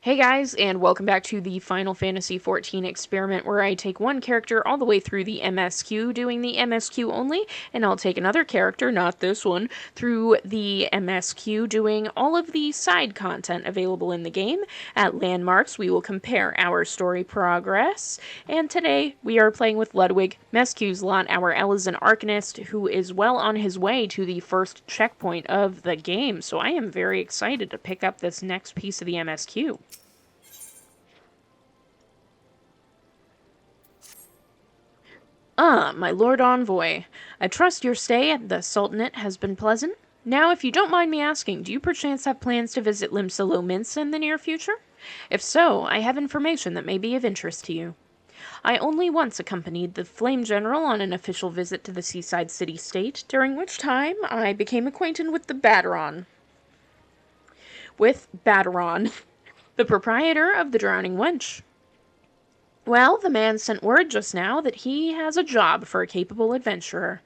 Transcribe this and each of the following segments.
Hey guys, and welcome back to the Final Fantasy XIV experiment where I take one character all the way through the MSQ, doing the MSQ only, and I'll take another character, not this one, through the MSQ, doing all of the side content available in the game. At landmarks, we will compare our story progress, and today we are playing with Ludwig, MSQ's lot, our Elezen Arcanist, who is well on his way to the first checkpoint of the game, so I am very excited to pick up this next piece of the MSQ. My Lord Envoy, I trust your stay at the Sultanate has been pleasant. Now, if you don't mind me asking, do you perchance have plans to visit Limsa in the near future? If so, I have information that may be of interest to you. I only once accompanied the Flame General on an official visit to the seaside city-state, during which time I became acquainted with Baderon, the proprietor of the Drowning Wench. Well, the man sent word just now that he has a job for a capable adventurer.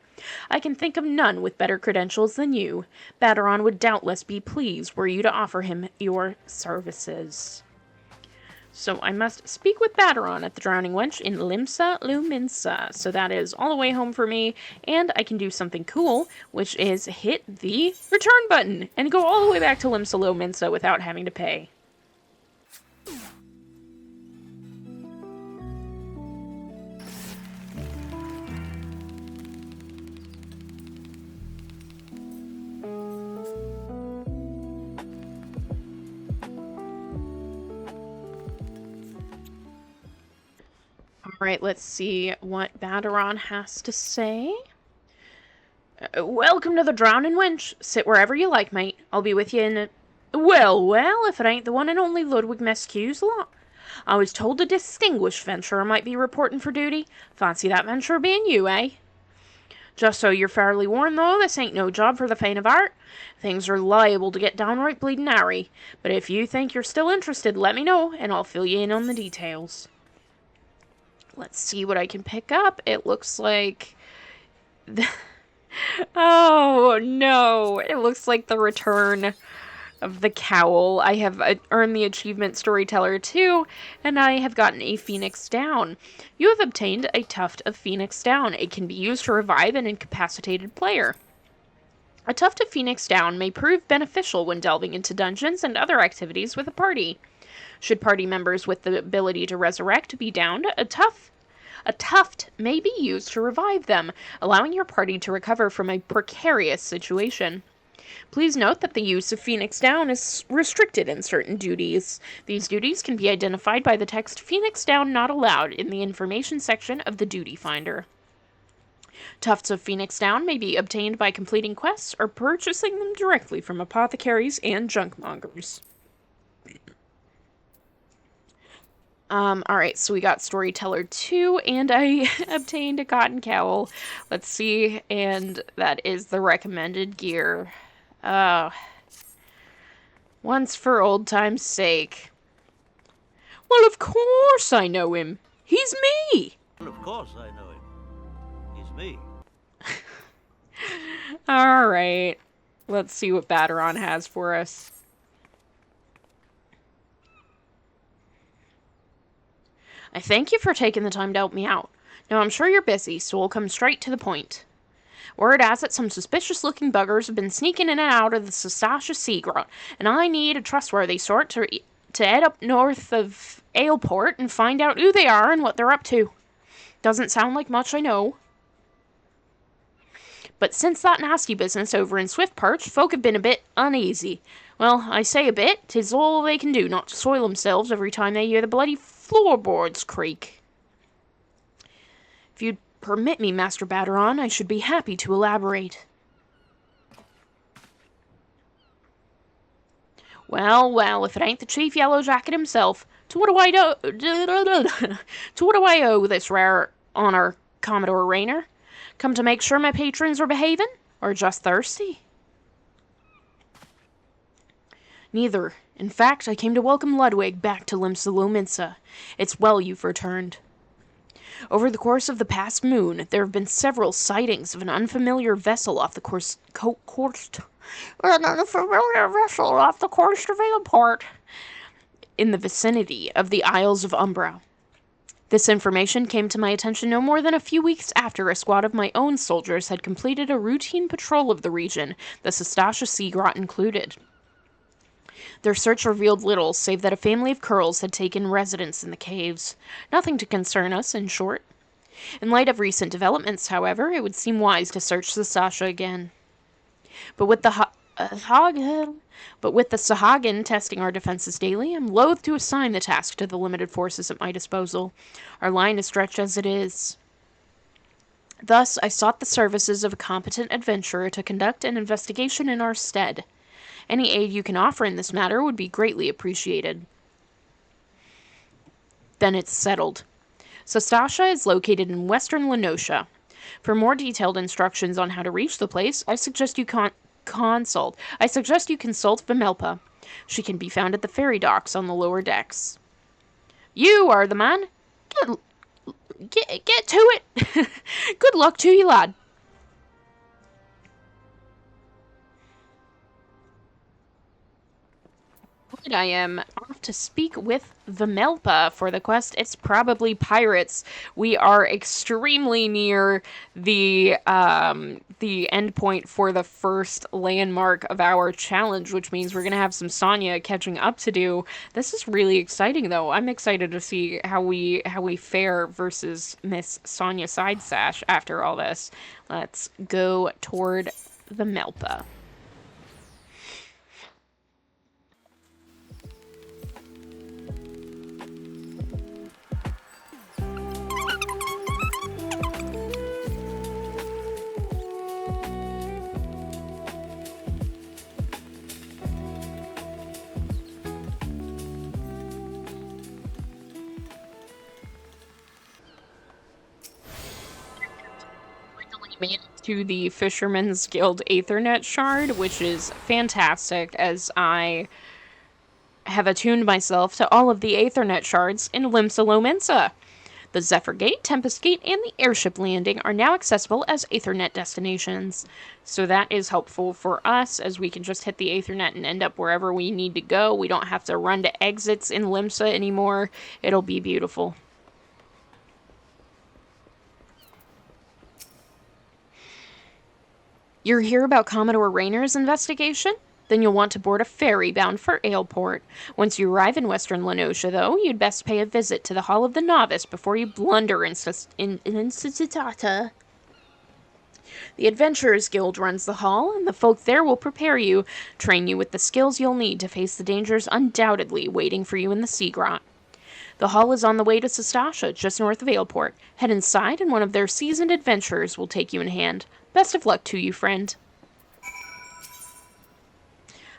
I can think of none with better credentials than you. Baderon would doubtless be pleased were you to offer him your services. So I must speak with Baderon at the Drowning Wench in Limsa. So that is all the way home for me, and I can do something cool, which is hit the return button and go all the way back to Limsa without having to pay. Alright, let's see what Baderon has to say. Welcome to the Drowning Wench. Sit wherever you like, mate. I'll be with you in a... Well, if it ain't the one and only Ludwig MSQ's lot. I was told a distinguished venturer might be reporting for duty. Fancy that venturer being you, eh? Just so you're fairly warned, though, this ain't no job for the faint of heart. Things are liable to get downright bleeding airy. But if you think you're still interested, let me know, and I'll fill you in on the details. Let's see what I can pick up. It looks like... Oh, no. It looks like the return of the cowl. I have earned the achievement Storyteller 2, and I have gotten a Phoenix Down. You have obtained a tuft of Phoenix Down. It can be used to revive an incapacitated player. A tuft of Phoenix Down may prove beneficial when delving into dungeons and other activities with a party. Should party members with the ability to resurrect be downed, a tuft may be used to revive them, allowing your party to recover from a precarious situation. Please note that the use of Phoenix Down is restricted in certain duties. These duties can be identified by the text Phoenix Down Not Allowed in the information section of the Duty Finder. Tufts of Phoenix Down may be obtained by completing quests or purchasing them directly from apothecaries and junkmongers. Alright, so we got Storyteller 2, and I obtained a cotton cowl. Let's see, and that is the recommended gear. Once for old time's sake. Well, of course I know him. He's me! Well, of course I know him. He's me. Alright, let's see what Baderon has for us. I thank you for taking the time to help me out. Now, I'm sure you're busy, so we'll come straight to the point. Word has it some suspicious-looking buggers have been sneaking in and out of the Sastasha sea grot, and I need a trustworthy sort to head up north of Aleport and find out who they are and what they're up to. Doesn't sound like much, I know. But since that nasty business over in Swiftperch, folk have been a bit uneasy. Well, I say a bit, 'tis all they can do not to soil themselves every time they hear the bloody floorboards creak. If you'd permit me, Master Baderon, I should be happy to elaborate. Well, if it ain't the Chief Yellowjacket himself, to what do I owe this rare honor, Commodore Raynor? Come to make sure my patrons are behaving, or just thirsty? Neither. In fact, I came to welcome Ludwig back to Limsa. It's well you've returned. Over the course of the past moon, there have been several sightings of an unfamiliar vessel off the coast of Aleport. in the vicinity of the Isles of Umbra. This information came to my attention no more than a few weeks after a squad of my own soldiers had completed a routine patrol of the region, the Sastasha Sea Grot included. Their search revealed little, save that a family of Curls had taken residence in the caves. Nothing to concern us, in short. In light of recent developments, however, it would seem wise to search Sastasha again. But with the Sahagin testing our defenses daily, I'm loath to assign the task to the limited forces at my disposal. Our line is stretched as it is. Thus, I sought the services of a competent adventurer to conduct an investigation in our stead. Any aid you can offer in this matter would be greatly appreciated. Then it's settled. Sastasha is located in western Lenosha. For more detailed instructions on how to reach the place, I suggest you consult Vimelpa. She can be found at the ferry docks on the lower decks. You are the man. Get to it. Good luck to you, lad. I am off to speak with Vimelpa for the quest. It's probably pirates. We are extremely near the end point for the first landmark of our challenge, which means we're gonna have some Sonya catching up to do. This is really exciting, though. I'm excited to see how we fare versus Miss Sonya Sidesash after all this. Let's go toward Vimelpa. Made it to the Fisherman's Guild Aethernet shard, which is fantastic, as I have attuned myself to all of the Aethernet shards in Limsa Lominsa. The Zephyr Gate, Tempest Gate, and the airship landing are now accessible as Aethernet destinations. So that is helpful for us, as we can just hit the Aethernet and end up wherever we need to go. We don't have to run to exits in Limsa anymore. It'll be beautiful. You're here about Commodore Rayner's investigation? Then you'll want to board a ferry bound for Aleport. Once you arrive in western Lenosha, though, you'd best pay a visit to the Hall of the Novice before you blunder in Sastasha. The Adventurers Guild runs the hall, and the folk there will prepare you, train you with the skills you'll need to face the dangers undoubtedly waiting for you in the Sea Grot. The hall is on the way to Sastasha, just north of Aleport. Head inside, and one of their seasoned adventurers will take you in hand. Best of luck to you, friend.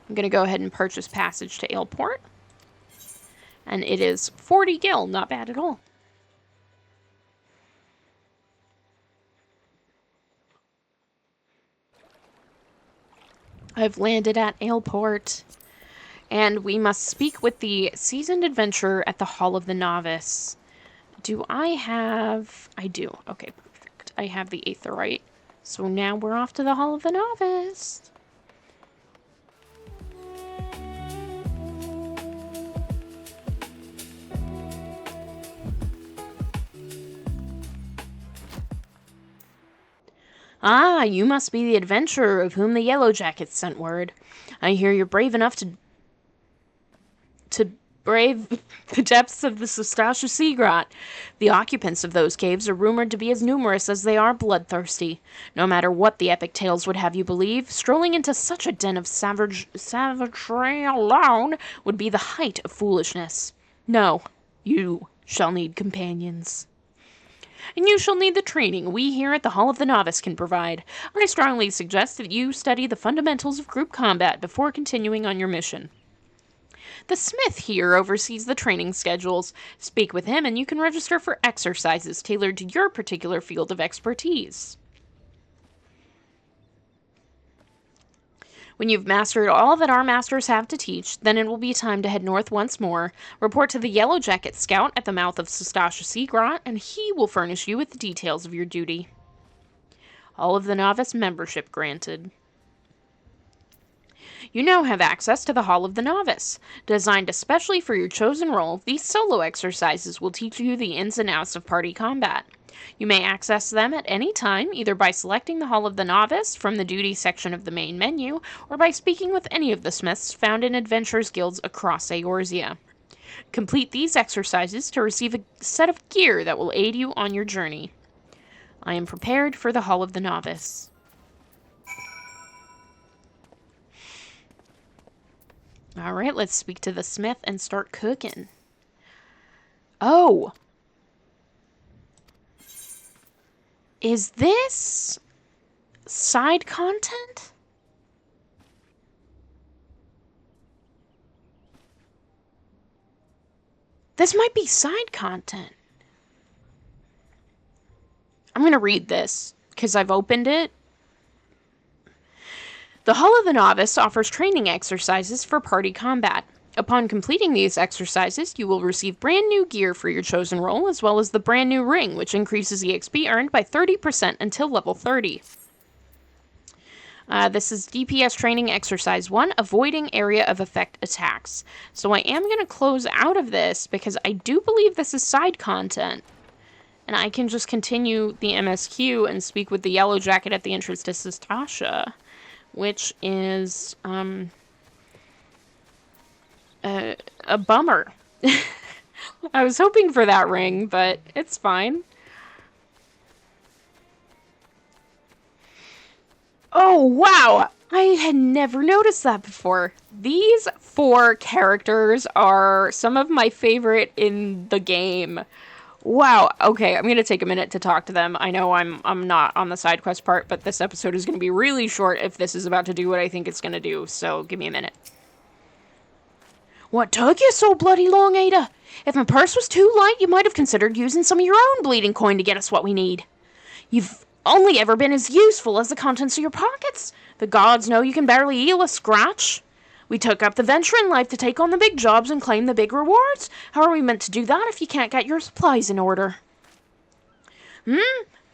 I'm going to go ahead and purchase passage to Aleport. And it is 40 gil, not bad at all. I've landed at Aleport. And we must speak with the seasoned adventurer at the Hall of the Novice. Do I have... I do. Okay, perfect. I have the Aetherite. So now we're off to the Hall of the Novice. Ah, you must be the adventurer of whom the Yellow Jackets sent word. I hear you're brave enough to brave the depths of the Sastasha Sea Grot. The occupants of those caves are rumored to be as numerous as they are bloodthirsty. No matter what the epic tales would have you believe, strolling into such a den of savagery alone would be the height of foolishness. No, you shall need companions. And you shall need the training we here at the Hall of the Novice can provide. I strongly suggest that you study the fundamentals of group combat before continuing on your mission. The smith here oversees the training schedules. Speak with him and you can register for exercises tailored to your particular field of expertise. When you've mastered all that our masters have to teach, then it will be time to head north once more, report to the Yellow Jacket Scout at the mouth of Sastasha Sea Grot, and he will furnish you with the details of your duty. All of the Novice membership granted. You now have access to the Hall of the Novice. Designed especially for your chosen role, these solo exercises will teach you the ins and outs of party combat. You may access them at any time, either by selecting the Hall of the Novice from the duty section of the main menu, or by speaking with any of the smiths found in adventurers' guilds across Eorzea. Complete these exercises to receive a set of gear that will aid you on your journey. I am prepared for the Hall of the Novice. Alright, let's speak to the smith and start cooking. Oh! Is this side content? This might be side content. I'm going to read this because I've opened it. The Hall of the Novice offers training exercises for party combat. Upon completing these exercises, you will receive brand new gear for your chosen role, as well as the brand new ring, which increases EXP earned by 30% until level 30. This is DPS Training Exercise 1, Avoiding Area of Effect Attacks. So I am going to close out of this, because I do believe this is side content. And I can just continue the MSQ and speak with the Yellow Jacket at the entrance to Sastasha, which is, a bummer. I was hoping for that ring, but it's fine. Oh, wow! I had never noticed that before. These 4 characters are some of my favorite in the game. Wow, okay, I'm gonna take a minute to talk to them. I know I'm not on the side quest part, but this episode is gonna be really short if this is about to do what I think it's gonna do, so give me a minute. What took you so bloody long, Ada? If my purse was too light, you might have considered using some of your own bleeding coin to get us what we need. You've only ever been as useful as the contents of your pockets. The gods know you can barely heal a scratch. We took up the venture in life to take on the big jobs and claim the big rewards. How are we meant to do that if you can't get your supplies in order?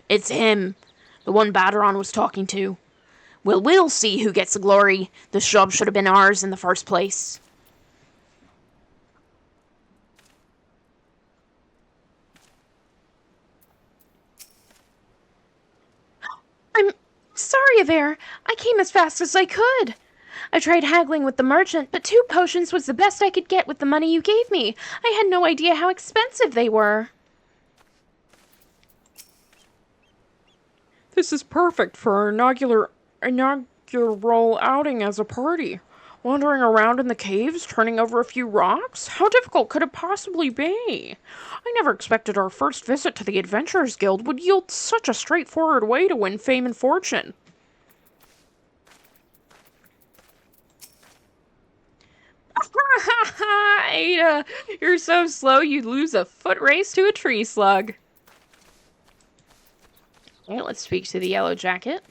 It's him, the one Baderon was talking to. Well, we'll see who gets the glory. This job should have been ours in the first place. I'm sorry, Aver. I came as fast as I could. I tried haggling with the merchant, but 2 potions was the best I could get with the money you gave me. I had no idea how expensive they were. This is perfect for our inaugural outing as a party. Wandering around in the caves, turning over a few rocks? How difficult could it possibly be? I never expected our first visit to the Adventurers Guild would yield such a straightforward way to win fame and fortune. Ada, you're so slow you'd lose a foot race to a tree slug. Okay, let's speak to the Yellow Jacket.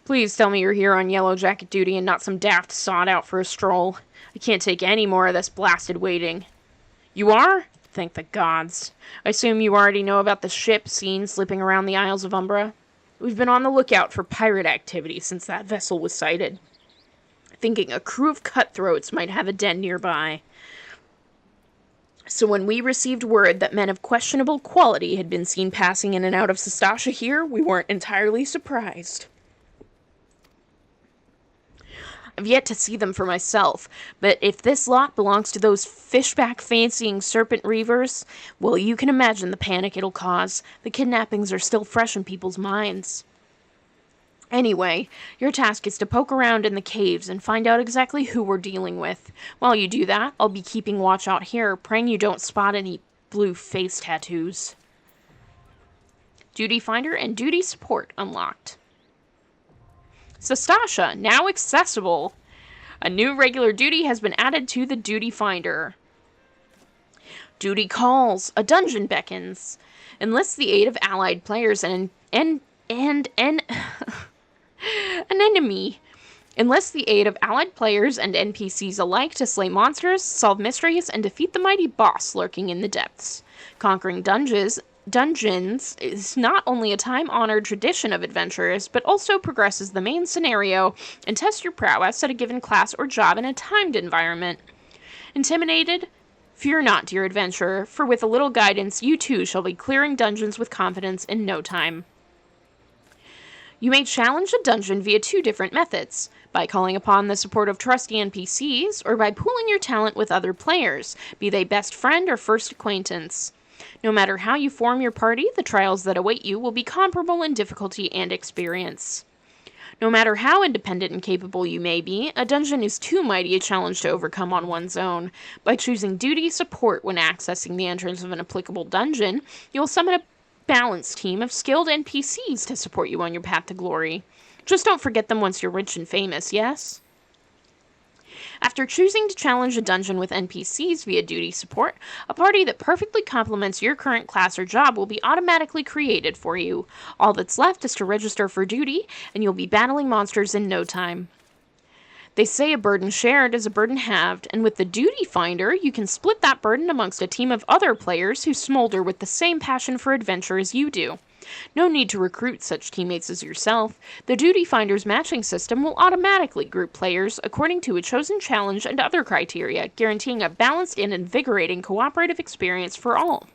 Please tell me you're here on Yellow Jacket duty and not some daft sod out for a stroll. I can't take any more of this blasted waiting. You are? Thank the gods. I assume you already know about the ship seen slipping around the Isles of Umbra? We've been on the lookout for pirate activity since that vessel was sighted. Thinking a crew of cutthroats might have a den nearby. So when we received word that men of questionable quality had been seen passing in and out of Sastasha here, we weren't entirely surprised. I've yet to see them for myself, but if this lot belongs to those fishback-fancying serpent reavers, well, you can imagine the panic it'll cause. The kidnappings are still fresh in people's minds. Anyway, your task is to poke around in the caves and find out exactly who we're dealing with. While you do that, I'll be keeping watch out here, praying you don't spot any blue face tattoos. Duty Finder and Duty Support unlocked. Sastasha, now accessible. A new regular duty has been added to the Duty Finder. Duty Calls. A dungeon beckons. Enlist the aid of allied players and an enemy. Enlist the aid of allied players and NPCs alike to slay monsters, solve mysteries, and defeat the mighty boss lurking in the depths. Conquering dungeons Dungeons is not only a time-honored tradition of adventurers, but also progresses the main scenario and tests your prowess at a given class or job in a timed environment. Intimidated? Fear not, dear adventurer, for with a little guidance, you too shall be clearing dungeons with confidence in no time. You may challenge a dungeon via 2 different methods, by calling upon the support of trusty NPCs, or by pooling your talent with other players, be they best friend or first acquaintance. No matter how you form your party, the trials that await you will be comparable in difficulty and experience. No matter how independent and capable you may be, a dungeon is too mighty a challenge to overcome on one's own. By choosing duty support when accessing the entrance of an applicable dungeon, you'll summon a balanced team of skilled NPCs to support you on your path to glory. Just don't forget them once you're rich and famous, yes? After choosing to challenge a dungeon with NPCs via duty support, a party that perfectly complements your current class or job will be automatically created for you. All that's left is to register for duty, and you'll be battling monsters in no time. They say a burden shared is a burden halved, and with the Duty Finder, you can split that burden amongst a team of other players who smolder with the same passion for adventure as you do. No need to recruit such teammates as yourself. The Duty Finder's matching system will automatically group players according to a chosen challenge and other criteria, guaranteeing a balanced and invigorating cooperative experience for all.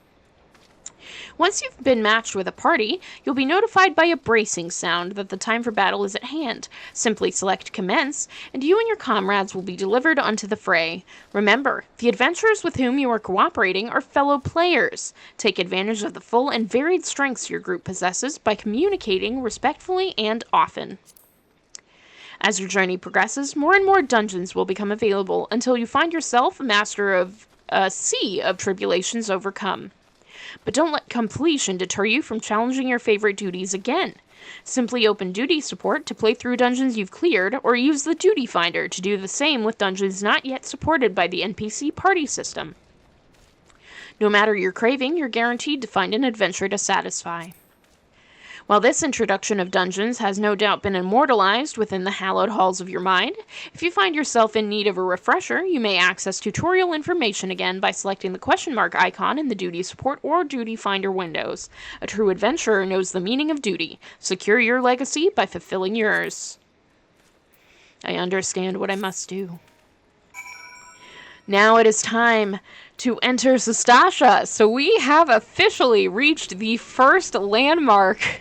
Once you've been matched with a party, you'll be notified by a bracing sound that the time for battle is at hand. Simply select Commence, and you and your comrades will be delivered unto the fray. Remember, the adventurers with whom you are cooperating are fellow players. Take advantage of the full and varied strengths your group possesses by communicating respectfully and often. As your journey progresses, more and more dungeons will become available until you find yourself a master of a sea of tribulations overcome. But don't let completion deter you from challenging your favorite duties again. Simply open duty support to play through dungeons you've cleared, or use the Duty Finder to do the same with dungeons not yet supported by the NPC party system. No matter your craving, you're guaranteed to find an adventure to satisfy. While this introduction of dungeons has no doubt been immortalized within the hallowed halls of your mind, if you find yourself in need of a refresher, you may access tutorial information again by selecting the question mark icon in the Duty Support or Duty Finder windows. A true adventurer knows the meaning of duty. Secure your legacy by fulfilling yours. I understand what I must do. Now it is time to enter Sastasha. So we have officially reached the first landmark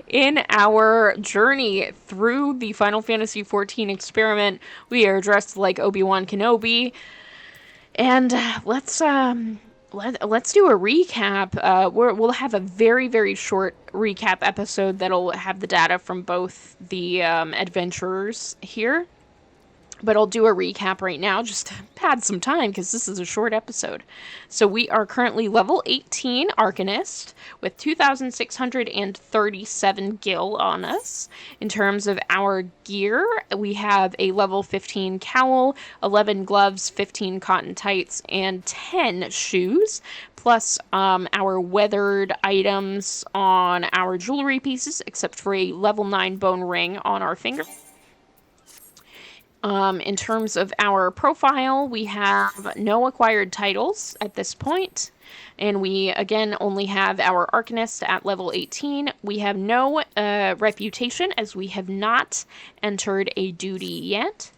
in our journey through the Final Fantasy XIV experiment. We are dressed like Obi-Wan Kenobi, and let's do a recap. We'll have a very, very short recap episode that'll have the data from both the adventurers here. But I'll do a recap right now just to pad some time because this is a short episode. So we are currently level 18 Arcanist with 2,637 gil on us. In terms of our gear, we have a level 15 cowl, 11 gloves, 15 cotton tights, and 10 shoes. Plus our weathered items on our jewelry pieces, except for a level 9 bone ring on our finger. In terms of our profile, we have no acquired titles at this point, and we, again, only have our Arcanist at level 18. We have no reputation, as we have not entered a duty yet.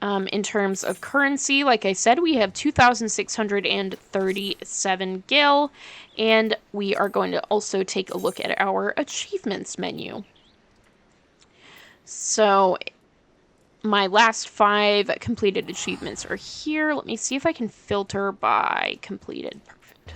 In terms of currency, like I said, we have 2,637 gil, and we are going to also take a look at our achievements menu. So my last 5 completed achievements are here. Let me see if I can filter by completed. Perfect.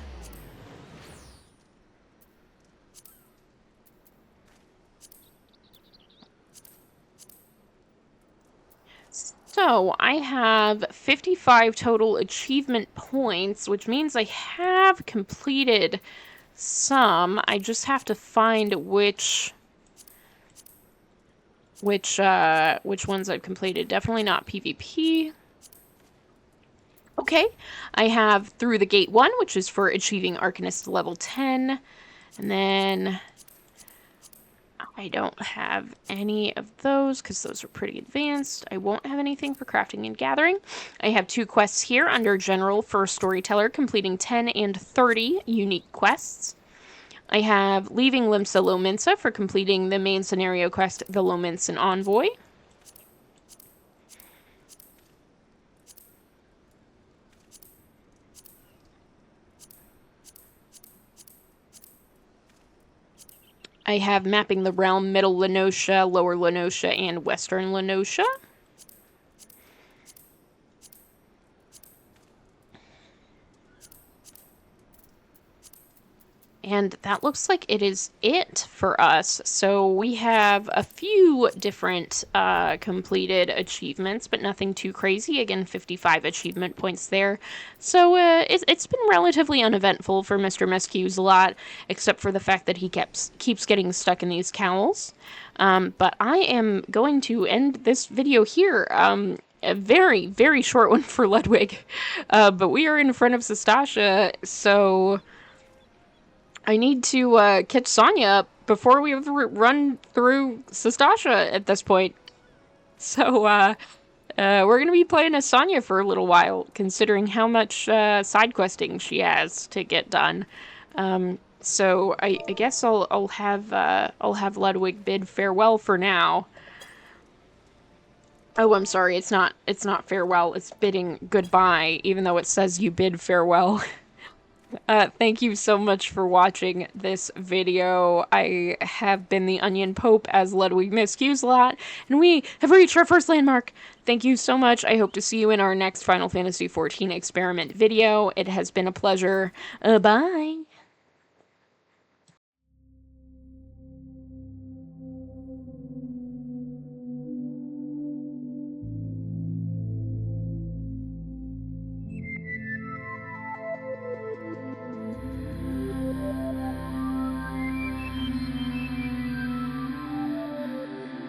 So I have 55 total achievement points, which means I have completed some. I just have to find which ones I've completed. Definitely not PvP. Okay, I have Through the Gate 1, which is for achieving Arcanist level 10. And then I don't have any of those because those are pretty advanced. I won't have anything for Crafting and Gathering. I have 2 quests here under General for Storyteller, completing 10 and 30 unique quests. I have leaving Limsa Lominsa for completing the main scenario quest, the Lominsan Envoy. I have mapping the realm, Middle Lenosha, Lower Lenosha, and Western Lenosha. And that looks like it is it for us. So we have a few different completed achievements, but nothing too crazy. Again, 55 achievement points there. So it's been relatively uneventful for Mr. MSQ's lot, except for the fact that he keeps getting stuck in these cowls. But I am going to end this video here. A very, very short one for Ludwig. But we are in front of Sastasha, so I need to catch Sonya up before we run through Sastasha at this point. So we're going to be playing as Sonya for a little while, considering how much side questing she has to get done. So I guess I'll have Ludwig bid farewell for now. Oh, I'm sorry. It's not farewell. It's bidding goodbye, even though it says you bid farewell. Thank you so much for watching this video. I have been the Onion Pope as Ludwig MSQ's lot, and we have reached our first landmark. Thank you so much. I hope to see you in our next Final Fantasy XIV experiment video. It has been a pleasure. Bye!